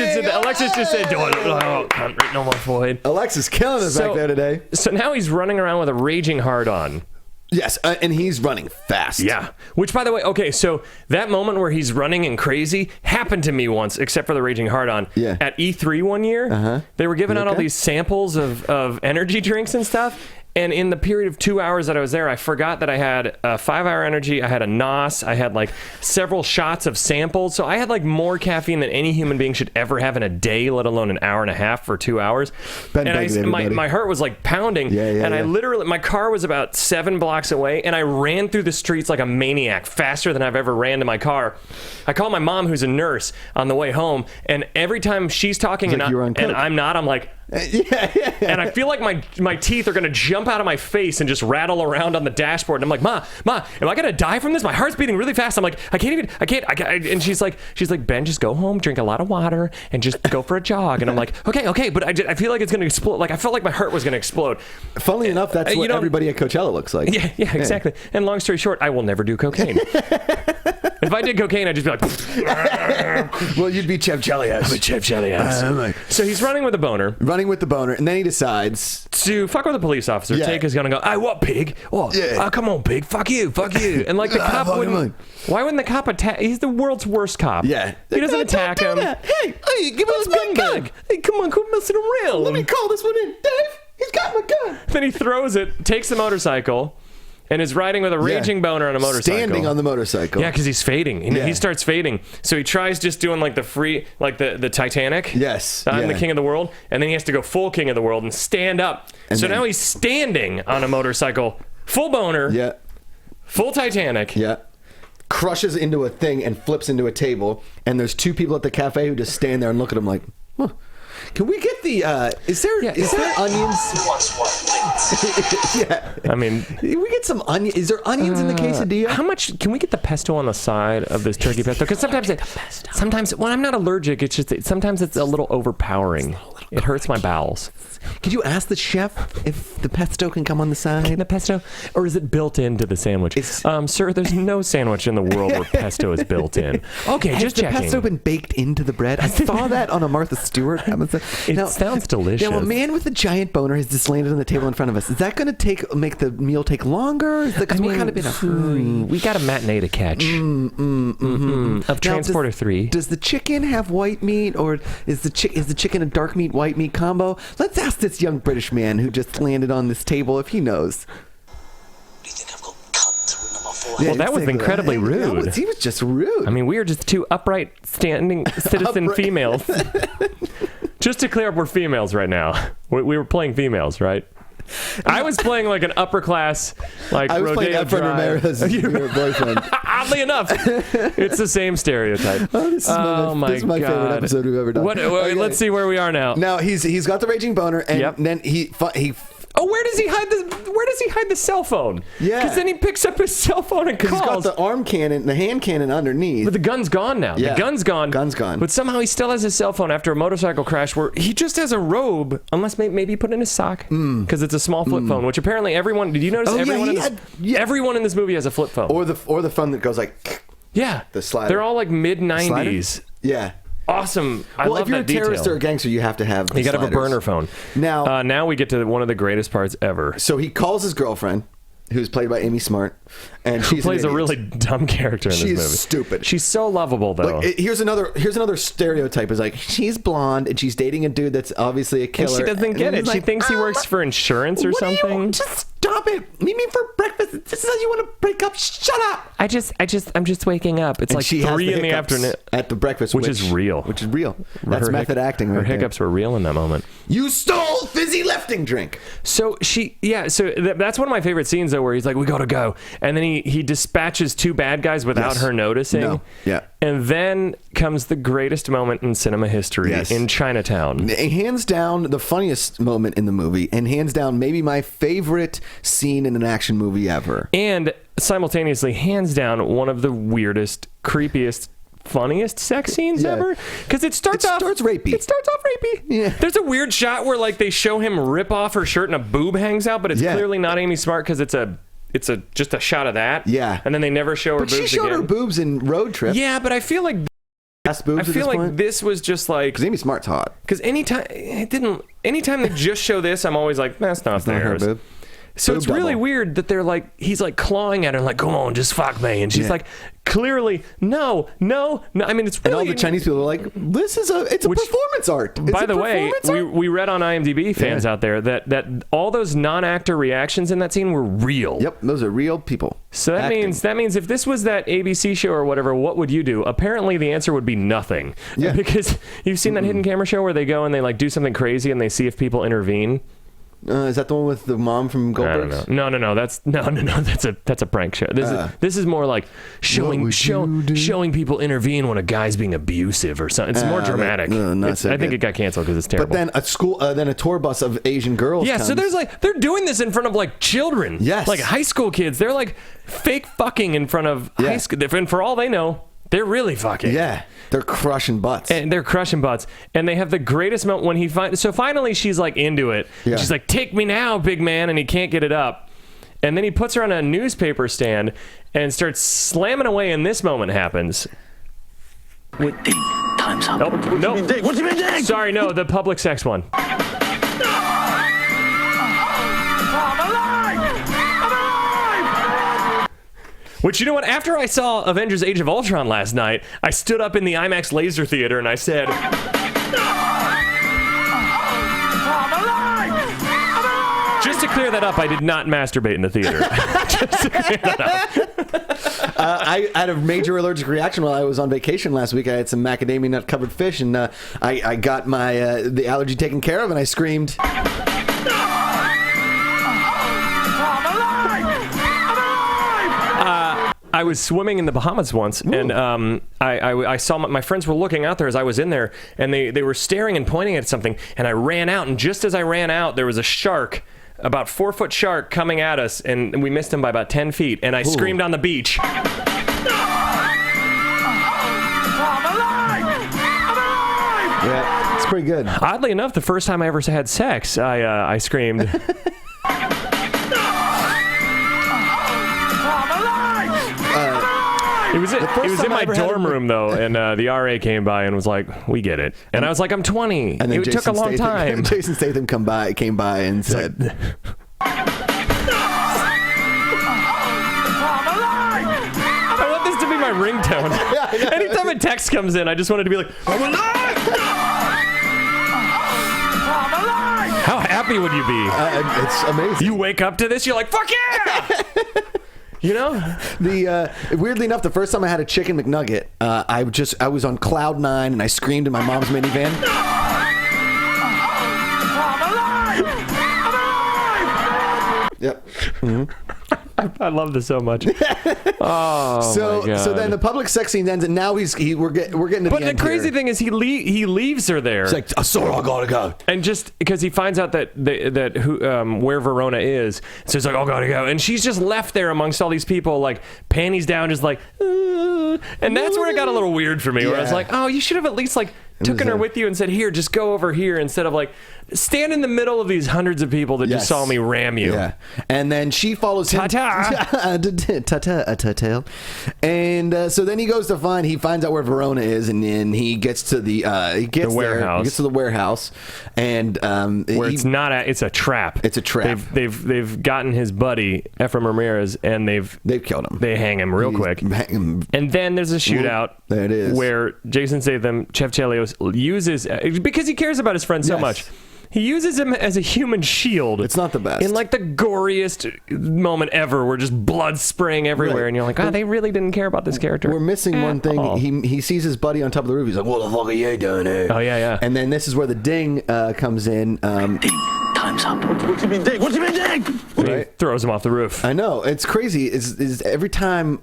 just said, "Do I can't written on my forehead." Alexis killing us back there today. So now he's running around with a raging hard-on. Yes, and he's running fast. Yeah. Which, by the way, okay, so that moment where he's running and crazy happened to me once, except for the raging hard-on. Yeah. At E3 one year, they were giving out all these samples of energy drinks and stuff. And in the period of 2 hours that I was there, I forgot that I had a 5-hour energy, I had a NOS, I had like several shots of samples. So I had like more caffeine than any human being should ever have in a day, let alone an hour and a half for 2 hours. My heart was like pounding. And I literally, my car was about 7 blocks away, and I ran through the streets like a maniac, faster than I've ever ran to my car. I called my mom, who's a nurse, on the way home, and every time she's talking and I'm not, I'm like, And I feel like my teeth are gonna jump out of my face and just rattle around on the dashboard. And I'm like, Ma, am I gonna die from this? My heart's beating really fast. I'm like, I can't. And she's like, Ben, just go home, drink a lot of water, and just go for a jog. And I'm like, okay, but I feel like it's gonna explode. Like I felt like my heart was gonna explode. Funnily enough, that's what everybody at Coachella looks like. Yeah, exactly. And long story short, I will never do cocaine. If I did cocaine, I'd just be like, well, you'd be Chev Chelios. I'm a Chev Chelios. So he's running with a boner. And then he decides to fuck with a police officer. Yeah. Take is gonna go, hey, what, pig? Oh, come on, pig. Fuck you. And like the cop wouldn't. Why wouldn't the cop attack? He's the world's worst cop. Yeah. He doesn't attack him. Hey, give us my gun. Back. Hey, come on, quit messing around. Let me call this one in. Dave, he's got my gun. Then he throws it, takes the motorcycle, and is riding with a raging boner on a motorcycle. Standing on the motorcycle. Yeah, because he's fading. He starts fading. So he tries just doing like the Titanic. Yes. I'm the king of the world. And then he has to go full king of the world and stand up. And so now he's standing on a motorcycle, full boner. Yeah. Full Titanic. Yeah. Crushes into a thing and flips into a table. And there's two people at the cafe who just stand there and look at him like, huh. Can we get the, is there onions? Yeah. I mean. Can we get some onion? Is there onions in the quesadilla? How much, can we get the pesto on the side of this turkey pesto? Because sometimes, when I'm not allergic, it's just, sometimes it's a little overpowering. It hurts my bowels. Could you ask the chef if the pesto can come on the side? The pesto, or is it built into the sandwich? Sir, there's no sandwich in the world where pesto is built in. Okay, just checking. Has the pesto been baked into the bread? I saw that on a Martha Stewart episode. It sounds delicious. Now, a man with a giant boner has just landed on the table in front of us. Is that going to make the meal take longer? Because we're kind of in a hurry. We got a matinee to catch. Of Transporter 3. Does the chicken have white meat, or is the chicken a dark meat, white meat combo? Let's ask this young British man who just landed on this table if he knows. Do you think I've got cunt written on my forehead? Well, that was incredibly rude. He was just rude. I mean, we are just two upright, standing citizen females. Just to clear up, we're females right now. We were playing females, right? I was playing like an upper class, like I was playing Efren Ramirez, your boyfriend. Oddly enough, it's the same stereotype. This is my favorite episode we've ever done. Okay. Let's see where we are now. Now he's got the raging boner, and then he. Oh, where does he hide the cell phone? Yeah. Because then he picks up his cell phone and calls. He's got the arm cannon, the hand cannon underneath. But the gun's gone now. Yeah. The gun's gone. Gun's gone. But somehow he still has his cell phone after a motorcycle crash where he just has a robe, unless maybe he put it in his sock. Because it's a small flip phone, which apparently everyone... Did you notice everyone in this movie has a flip phone? Or the phone that goes like... Yeah. The slider. They're all like mid-90s. Yeah. Awesome. I love that detail. Well, if you're a terrorist or a gangster, you have to have the You got to have a burner phone. Now we get to one of the greatest parts ever. So he calls his girlfriend, who's played by Amy Smart, and she plays a really dumb character in this movie. She's stupid. She's so lovable, though. Like, here's another stereotype: is like she's blonde and she's dating a dude that's obviously a killer. And she doesn't get it. She thinks he works for insurance or something. Just stop it. Meet me for breakfast. This is how you want to break up. Shut up. I'm just waking up. It's and like she 3 in the afternoon at the breakfast, which is real. Which is real. That's method acting. Her hiccups were real in that moment. You stole fizzy lifting drink. So that's one of my favorite scenes though, where he's like, "We gotta go," and then he dispatches 2 bad guys without her noticing. No. Yeah. And then comes the greatest moment in cinema history in Chinatown. Hands down, the funniest moment in the movie, and hands down, maybe my favorite scene in an action movie ever. And simultaneously, hands down, one of the weirdest, creepiest, funniest sex scenes ever. Because it starts off rapey. It starts off rapey. Yeah. There's a weird shot where like they show him rip off her shirt and a boob hangs out, but it's clearly not Amy Smart because it's just a shot of that. Yeah. And then they never show her boobs again. But she showed her boobs in Road Trip. Yeah, but I feel like this was just like... Because Amy Smart's hot. Because anytime they just show this, I'm always like, that's not theirs. Her boob. So it's really weird that he's like clawing at her like, come on, just fuck me. And she's like, clearly, no. I mean, it's really... And all the Chinese people are like, it's a performance art. By the way, we read on IMDb fans out there that all those non-actor reactions in that scene were real. Yep, those are real people. So that means if this was that ABC show or whatever, what would you do? Apparently the answer would be nothing. Yeah. Because you've seen that hidden camera show where they go and they like do something crazy and they see if people intervene. Is that the one with the mom from Goldberg's? I don't know. No. That's a prank show. This is more like showing people intervene when a guy's being abusive or something. It's more dramatic. I think it got canceled because it's terrible. But then a tour bus of Asian girls. Yeah, comes. so there's they're doing this in front of like children. Yes, like high school kids. They're like fake fucking in front of high school. And for all they know, they're really fucking. Yeah, they're crushing butts. And they have the greatest moment when he so finally she's like into it. Yeah. She's like, "Take me now, big man," and he can't get it up. And then he puts her on a newspaper stand and starts slamming away, and this moment happens. Time's up. Nope. What you been doing? Sorry, no, the public sex one. Which, you know what? After I saw Avengers Age of Ultron last night, I stood up in the IMAX laser theater and I said... Just to clear that up, I did not masturbate in the theater. Just to clear that up. I had a major allergic reaction while I was on vacation last week. I had some macadamia nut covered fish, and I got my the allergy taken care of, and I screamed... I was swimming in the Bahamas once, and I saw my friends were looking out there as I was in there, and they were staring and pointing at something, and I ran out, and just as I ran out, there was a shark, about 4-foot shark, coming at us, and we missed him by about 10 feet, and I screamed on the beach. Yeah, it's pretty good. Oddly enough, the first time I ever had sex, I screamed. It was in my dorm room, though, and the RA came by and was like, "We get it." And I was like, "I'm 20. And it took a long time." Jason Statham came by and said... I want this to be my ringtone. Anytime a text comes in, I just want it to be like, "I'm alive!" How happy would you be? It's amazing. You wake up to this, you're like, "Fuck yeah!" You know, weirdly enough, the first time I had a chicken McNugget, I was on cloud 9 and I screamed in my mom's minivan. Yep. Mm-hmm. I love this so much. Oh, so my God. So then the public sex scene ends, and now we're getting to the end. But the crazy thing is, he leaves her there. He's like, "Sorry, I gotta go." And just because he finds out that where Verona is, so he's like, "Oh, gotta go," and she's just left there amongst all these people, like panties down, just like, and that's where it got a little weird for me. Where I was like, "Oh, you should have at least like taken her with you and said, here, just go over here," instead of like stand in the middle of these hundreds of people that just saw me ram you. Yeah. And then she follows him. Ta-ta. And so then he finds out where Verona is, and then he gets to the warehouse. He gets to the warehouse, and where it's a trap. It's a trap. They've gotten his buddy Ephraim Ramirez, and they've killed him. They hang him real quick. And then there's a shootout. There it is. Where Jason Statham, Chev Chelios, uses, because he cares about his friend so much, he uses him as a human shield. It's not the best. In like the goriest moment ever, where just blood spraying everywhere, and you're like, they really didn't care about this character. We're missing one thing. He sees his buddy on top of the roof. He's like, "What the fuck are you doing here?" Oh yeah. And then this is where the ding comes in. Ding. Time's up. What you been doing? What you been doing? Right? He throws him off the roof. I know. It's crazy. Is every time,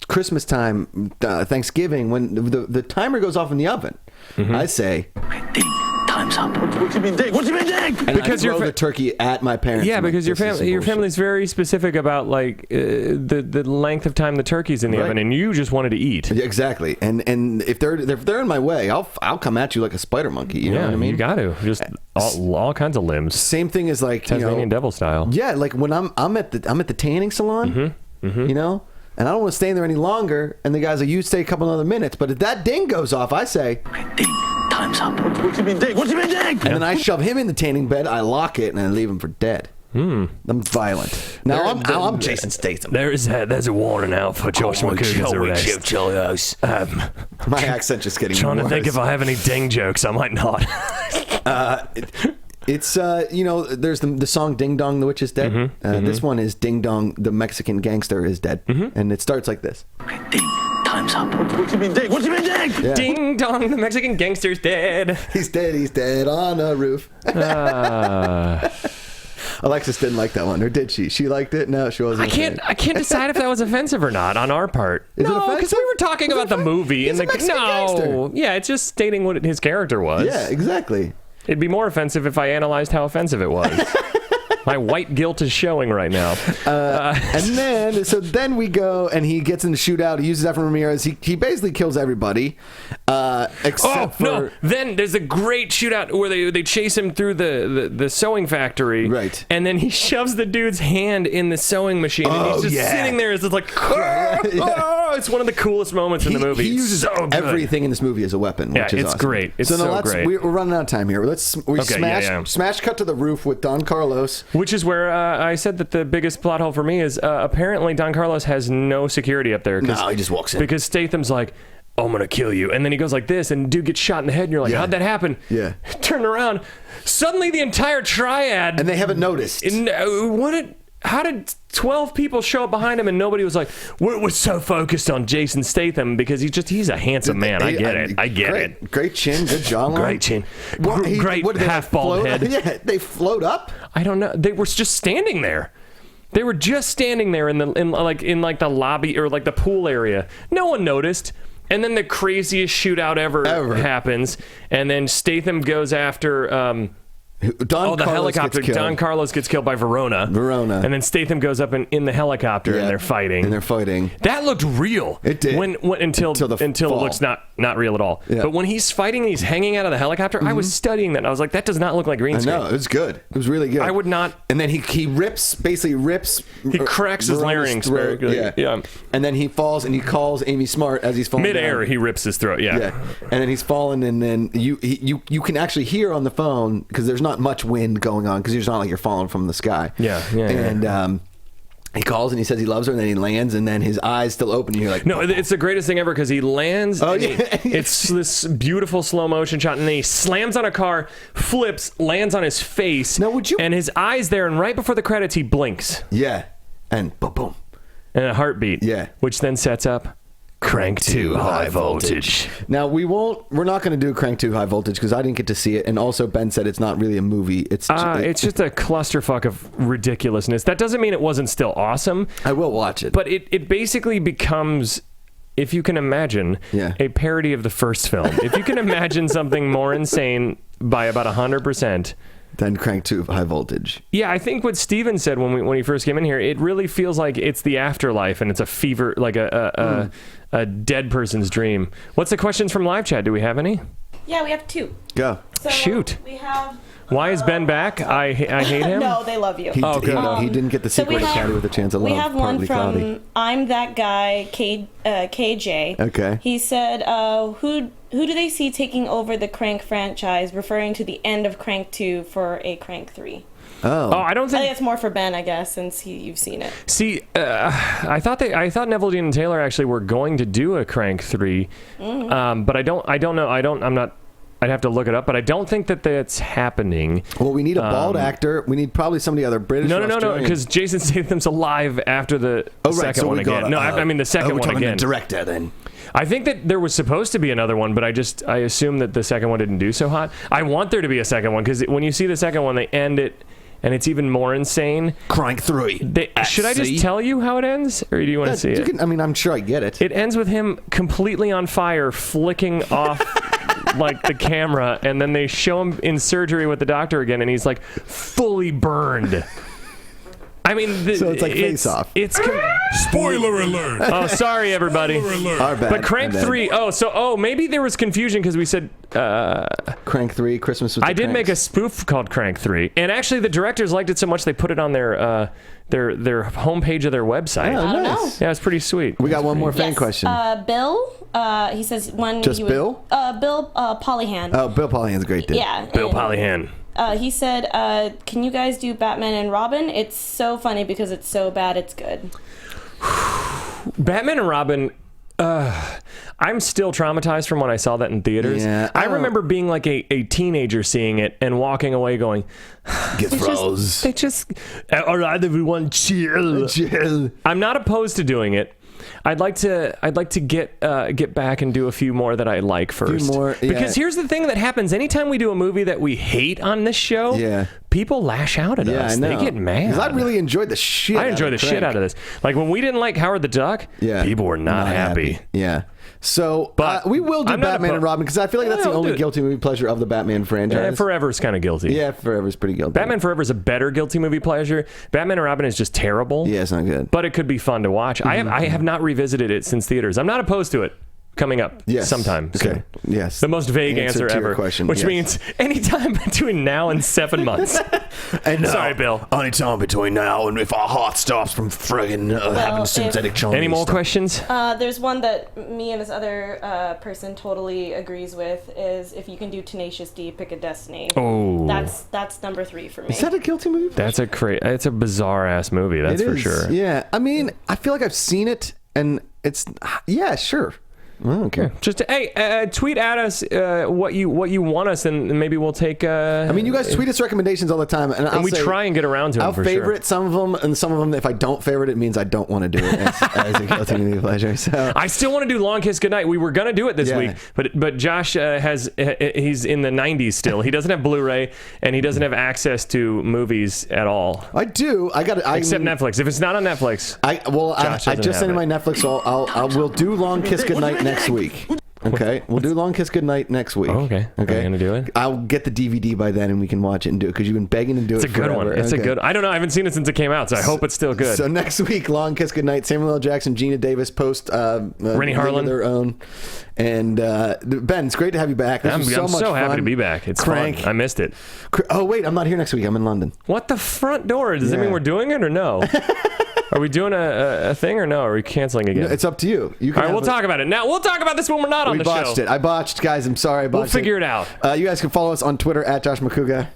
Christmas time, Thanksgiving, when the timer goes off in the oven, I say, "Ding. Time's up. What you been doing? What you been doing?" And because I throw the turkey at my parents. Yeah, because your family's very specific about like the length of time the turkey's in the oven, and you just wanted to eat. Exactly. And if they're in my way, I'll come at you like a spider monkey. You know what I mean? You got to just all kinds of limbs. Same thing as like Tasmanian devil style. Yeah, like when I'm at the tanning salon, and I don't want to stay in there any longer. And the guy's like, "You stay a couple other minutes." But if that ding goes off, I say, "Ding. Time's up. What you been doing? What you been doing?" And then I shove him in the tanning bed, I lock it, and I leave him for dead. I'm violent. Now I'm Jason Statham. There's a warning out for Josh Macuga's arrest. Chev Chelios. My accent just getting trying worse. to think if I have any ding jokes. I might not. It's there's the song "Ding Dong, the Witch is Dead." This one is "Ding Dong, the Mexican Gangster is Dead," and it starts like this. Ding. Time's up. What you mean, Dick? What you mean, Dick? Yeah. Ding dong, the Mexican gangster's dead. He's dead on a roof. Alexis didn't like that one, or did she? She liked it? No, she wasn't. I can't decide if that was offensive or not on our part. Is it no, offensive? because we were talking about the movie. He's and a Mexican gangster. Yeah, it's just stating what his character was. Yeah, exactly. It'd be more offensive if I analyzed how offensive it was. My white guilt is showing right now. And then we go, and he gets in the shootout. He uses Efren Ramirez. He basically kills everybody, except for... no! Then there's a great shootout where they chase him through the sewing factory, right? And then he shoves the dude's hand in the sewing machine, and he's just sitting there. It's like, it's one of the coolest moments in the movie. He uses everything in this movie as a weapon, which is it's awesome. Great. It's so great. We're running out of time here. Smash cut to the roof with Don Carlos. Which is where I said that the biggest plot hole for me is apparently Don Carlos has no security up there. No, he just walks in. Because Statham's like, oh, I'm going to kill you. And then he goes like this, and dude gets shot in the head, and you're like, how'd that happen? Yeah. Turn around. Suddenly the entire triad... And they haven't noticed. How did 12 people show up behind him and nobody was like, we're so focused on Jason Statham because he's a handsome man. I get it. Great chin, good jawline. Great chin. Great half-bald head. Yeah, they float up? I don't know. They were just standing there. They were just standing there in the lobby or like the pool area. No one noticed. And then the craziest shootout ever happens. And then Statham goes after... the helicopter. Don Carlos gets killed by Verona. And then Statham goes up in the helicopter and they're fighting. That looked real. It did. Until it looks not real at all. Yeah. But when he's fighting and he's hanging out of the helicopter, I was studying that and I was like, that does not look like green screen. No, it was good. It was really good. I would not. And then he rips. He cracks his larynx. Yeah. And then he falls and he calls Amy Smart as he's falling midair. Down. He rips his throat. Yeah. And then he's falling, and then you can actually hear on the phone because there's not much wind going on because it's not like you're falling from the sky. And he calls and he says he loves her, and then he lands, and then his eyes still open, and you're like, no, it's the greatest thing ever because he lands. It's this beautiful slow motion shot, and then he slams on a car, flips, lands on his face. Now, and his eyes there, and right before the credits, he blinks. Yeah, and boom, boom, and a heartbeat. Yeah, which then sets up Crank 2 High Voltage. Now we're not going to do Crank 2 High Voltage because I didn't get to see it, and also Ben said it's not really a movie. It's just a clusterfuck of ridiculousness. That doesn't mean it wasn't still awesome. I will watch it, but it basically becomes, if you can imagine, a parody of the first film. If you can imagine something more insane by about 100%. Then Crank 2 High Voltage. Yeah, I think what Steven said when he first came in here, it really feels like it's the afterlife and it's a fever, like a dead person's dream. What's the questions from live chat? Do we have any? Yeah, we have 2. Go. So shoot. We have... Why is Ben back? I hate him. No, they love you. He didn't get the sequel to Cloudy with a Chance of Love. We have one from Cloudy. I'm That Guy, KJ. Okay. He said, who do they see taking over the Crank franchise, referring to the end of Crank 2 for a Crank 3? Oh, I don't think it's more for Ben, I guess, since you've seen it. See, I thought Neveldine and Taylor actually were going to do a Crank 3, but I don't know. I'd have to look it up, but I don't think that's happening. Well, we need a bald actor. We need probably somebody other British. No, because Jason Statham's alive after the second one again. I mean the second one again. Director then. I think that there was supposed to be another one, but I assume that the second one didn't do so hot. I want there to be a second one because when you see the second one, they end it. And it's even more insane. Crank 3. Should I just tell you how it ends? Or do you want to see it? I'm sure I get it. It ends with him completely on fire, flicking off like the camera. And then they show him in surgery with the doctor again. And he's like fully burned. I mean, so it's like Face Off. Spoiler alert! Oh, sorry, everybody. Our bad. But Crank 3. Maybe there was confusion because we said Crank 3, Christmas with the I did make a spoof called Crank 3, and actually the directors liked it so much they put it on their homepage of their website. Oh, nice. Yeah, it's pretty sweet. We got one more fan question. Bill. He says when Bill. Bill Polyhan. Oh, Bill Polyhan's a great dude. Yeah. Bill Polyhan. He said, can you guys do Batman and Robin? It's so funny because it's so bad it's good. Batman and Robin, I'm still traumatized from when I saw that in theaters. Yeah. I remember being like a teenager seeing it and walking away going, get froze. All right, everyone, chill. Chill. I'm not opposed to doing it. I'd like to get back and do a few more that I like first. more, yeah. Because here's the thing that happens anytime we do a movie that we hate on this show. Yeah. People lash out at us. I know. They get mad. Because I really enjoyed the shit. I enjoyed the shit out of this. Like when we didn't like Howard the Duck. Yeah. People were not happy. Yeah. So, But we will do I'm not Batman and Robin because I feel like that's the We'll only do it. guilty movie pleasure of the Batman franchise. Forever's kind of guilty. Yeah, Forever's pretty guilty. Batman Forever is a better guilty movie pleasure. Batman and Robin is just terrible. Yeah, it's not good. But it could be fun to watch. I have not revisited it since theaters. I'm not opposed to it coming up sometime soon. Yes. The most vague answer to your ever. question, which yes. means anytime between now and 7 months. And Sorry, Bill. Any time between now and if our heart stops from friggin' having synthetic Chinese. Any more stuff. questions? There's one that me and this other person totally agrees with is if you can do Tenacious D, pick a destiny. Oh. That's number 3 for me. Is that a guilty movie? It's a bizarh ass movie, that's It for is, sure. Yeah. I mean, I feel like I've seen it, and it's sure. I don't care. Just tweet at us what you want us, and maybe we'll take. I mean, you guys tweet us recommendations all the time, and we try and get around to them. I'll for favorite sure. some of them, and some of them, if I don't favorite it, means I don't want to do it as a guilty movie pleasure. So I still want to do Long Kiss Goodnight. We were gonna do it this Yeah. week, but Josh he's in the 90s still. He doesn't have Blu-ray, and he doesn't have access to movies at all. I do. Except Netflix. If it's not on Netflix, I Josh doesn't just sent in have my Netflix, so we'll do Long Kiss Goodnight next week. Okay, we'll do Long Kiss Goodnight next week. Oh, okay. Okay, Are you gonna do it? I'll get the DVD by then, and we can watch it and do it because you've been begging to do it's it. a good forever. one. It's a Okay. good. I don't know. I haven't seen it since it came out, so I hope it's still good. So next week, Long Kiss Goodnight. Samuel L. Jackson, Gina Davis, post Rennie Harlan, their own, and Ben. It's great to have you back. This I'm was so much so happy fun. to be back. It's Crank. fun. I missed it. Oh wait, I'm not here next week. I'm in London. What the front door? Does that mean we're doing it or no? Are we doing a thing or no? Are we canceling again? It's up to you. You can All right, we'll talk about it now. We'll talk about this when we're not on the show. We botched it. I botched, guys. I'm sorry. I We'll botched figure it out. You guys can follow us on Twitter at Josh Macuga.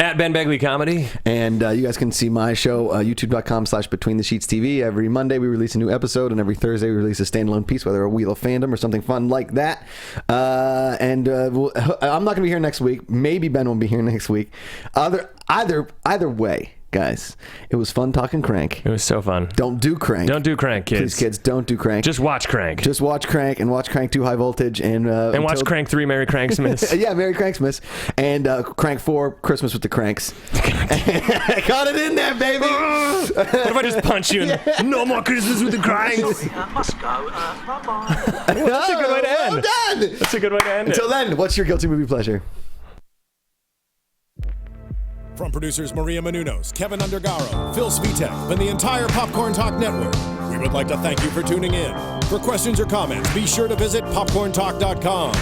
At Ben Begley Comedy. And you guys can see my show, youtube.com/Between the Sheets TV. Every Monday we release a new episode, and every Thursday we release a standalone piece, whether a Wheel of Fandom or something fun like that. I'm not going to be here next week. Maybe Ben will be here next week. Either way, guys, it was fun talking Crank. It was so fun. Don't do Crank. Don't do Crank, kids. Please, kids, don't do Crank. Just watch Crank. Just watch Crank and watch Crank 2 High Voltage and watch Crank 3 Merry Cranksmas. Yeah, Merry Cranksmas and Crank 4 Christmas with the Cranks. I got it in there, baby. What if I just punch you? No more Christmas with the Cranks. Must go. Bye-bye. That's a good way to end. Well done. That's a good way to end Until it. then, what's your guilty movie pleasure? From producers Maria Menounos, Kevin Undergaro, Phil Svitek, and the entire Popcorn Talk Network, we would like to thank you for tuning in. For questions or comments, be sure to visit popcorntalk.com.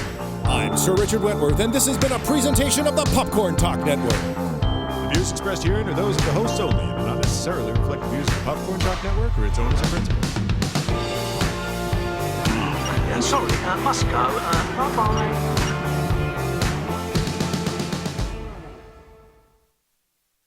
I'm Sir Richard Wentworth, and this has been a presentation of the Popcorn Talk Network. The views expressed herein are those of the hosts only and do not necessarily reflect the views of the Popcorn Talk Network or its owners and principals. Sorry, must go. Bye-bye.